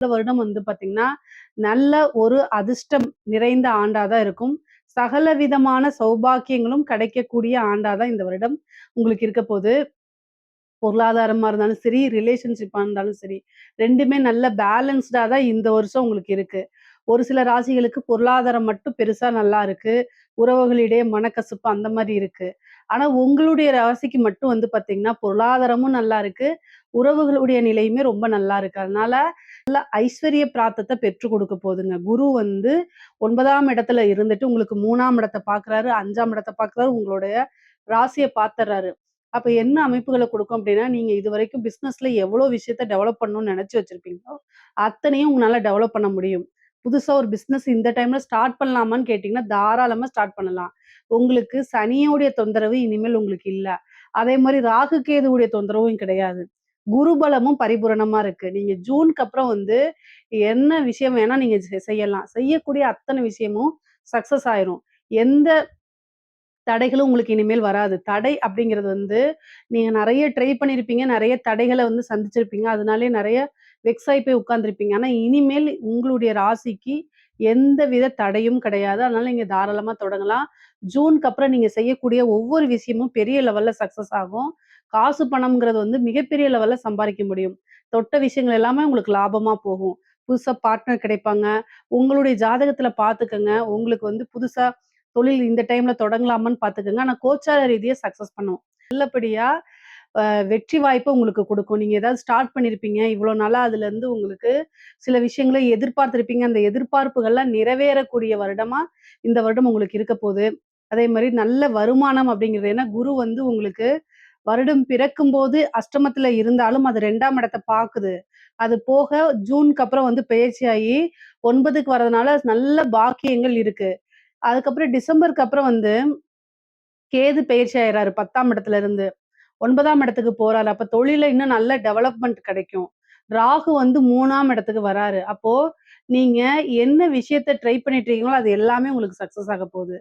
இந்த வருடம் பார்த்தீங்கன்னா, நல்ல ஒரு அதிர்ஷ்டம் நிறைந்த ஆண்டா தான் இருக்கும். சகல விதமான சௌபாக்கியங்களும் கிடைக்கக்கூடிய ஆண்டா தான் இந்த வருடம் உங்களுக்கு இருக்க போது. பொருளாதாரமா இருந்தாலும் சரி, ரிலேஷன்ஷிப்பா இருந்தாலும் சரி, 2மே நல்ல பேலன்ஸ்டா தான் இந்த வருஷம் உங்களுக்கு இருக்கு. ஒரு சில ராசிகளுக்கு பொருளாதாரம் மட்டும் பெருசா நல்லா இருக்கு. உறவுகளிடையே மனக்கசப்பு அந்த மாரி இருக்கு. ஆனா உங்களுடைய ராசிக்கு மட்டும் பார்த்தீங்கன்னா, பொருளாதாரமும் நல்லா இருக்கு. உறவுகளுடைய நிலையுமே ரொம்ப நல்லா இருக்கு. அதனால நல்ல ஐஸ்வர்ய பிராப்தத்த பெற்றுக் கொடுக்க போதுங்க. குரு 9ஆம் இடத்துல இருந்துட்டு உங்களுக்கு 3ஆம் இடத்த பார்க்குறாரு, 5ஆம் இடத்த பார்க்குறாரு, உங்களுடைய ராசிய பார்த்துர்றாரு. அப்ப என்ன அமைப்புகள குடுக்கும் அப்டின்னா, நீங்க இதுவரைக்கும் பிசினஸ்ல எவ்வளோ விஷயத்த டெவலப் பண்ணணும்னு நெனச்சு வச்சிருப்பீங்களோ, அத்தனையும் உங்களால டெவலப் பண்ண முடியும். புதுசா ஒரு பிசினஸ் இந்த டைம்ல ஸ்டார்ட் பண்ணலாமான்னு கேட்டீங்கன்னா, தாராளமா ஸ்டார்ட் பண்ணலாம். உங்களுக்கு சனியோடைய தொந்தரவு இனிமேல் உங்களுக்கு இல்ல. அதே மாரி ராகு கேதுவுடைய தொந்தரவும் கிடையாது. குரு பலமும் பரிபூரணமா இருக்கு. நீங்க ஜூனுக்கு அப்புறம் என்ன விஷயம் வேணா நீங்க செய்யலாம். செய்யக்கூடிய அத்தன விஷயமும் சக்சஸ் ஆயிரும். எந்த தடைகளும் உங்களுக்கு இனிமேல் வராது. தடை அப்படிங்கிறது நீங்க நெறைய ட்ரை பண்ணியிருப்பீங்க. நெறைய தடைகள சந்திச்சிருப்பீங்க. அதனாலேயே நெறைய வெக்ஸ் ஆயி போய் உட்கார்ந்திருப்பீங்க. ஆனா இனிமேல் உங்களுடைய ராசிக்கு எந்தவித தடையும் கிடையாது. அதனால நீங்க தாராளமா தொடங்கலாம். ஜூனுக்கு அப்புறம் நீங்க செய்யக்கூடிய ஒவ்வொரு விஷயமும் பெரிய லெவல்ல சக்சஸ் ஆகும். காசு பணம்ங்கிறது மிகப்பெரிய லெவல்ல சம்பாரிக்க முடியும். தொட்ட விஷயங்கள் எல்லாமே உங்களுக்கு லாபமா போகும். புதுசா பார்ட்னர் கிடைப்பாங்க. உங்களுடைய ஜாதகத்துல பார்த்துக்கங்க. உங்களுக்கு புதுசா தொழில் இந்த டைம்ல தொடங்கலாமான்னு பார்த்துக்கங்க. ஆனா கோச்சார ரீதியா சக்சஸ் பண்ணும். நல்லபடியா அ வெற்றி வாய்ப்ப உங்களுக்கு குடுக்கும். நீங்க ஏதாவது ஸ்டார்ட் பண்ணியிருப்பீங்க. இவ்வளோ நாளா அதுலருந்து உங்களுக்கு சில விஷயங்கள எதிர்பார்த்திருப்பீங்க. அந்த எதிர்பார்ப்புகள்லாம் நிறைவேறக்கூடிய வருடமா இந்த வருடம் உங்களுக்கு இருக்க போது. அதே மாரி நல்ல வருமானம் அப்படிங்கிறது ஏன்னா குரு உங்களுக்கு வருடம் பிறக்கும்போது அஷ்டமத்துல இருந்தாலும் அது 2ஆம் இடத்த பாக்குது. அது போக ஜூனுக்கு அப்புறம் பெயர்ச்சியாகி 9க்கு வரதுனால நல்ல பாக்கியங்கள் இருக்கு. அதுக்கப்புறம் டிசம்பருக்கு அப்புறம் கேது பெயர்ச்சி ஆயிறாரு 10ஆம் இடத்துல இருந்து. 9ஆம் இடத்துக்கு போறாரு. அப்ப தொழில்ல இன்னும் நல்ல டெவலப்மென்ட் கிடைக்கும். ராகு 3ஆம் இடத்துக்கு வராரு. அப்போ நீங்க என்ன விஷயத்த ட்ரை பண்ணிட்டு இருக்கீங்களோ, அது எல்லாமே உங்களுக்கு சக்சஸ் ஆக போகுது.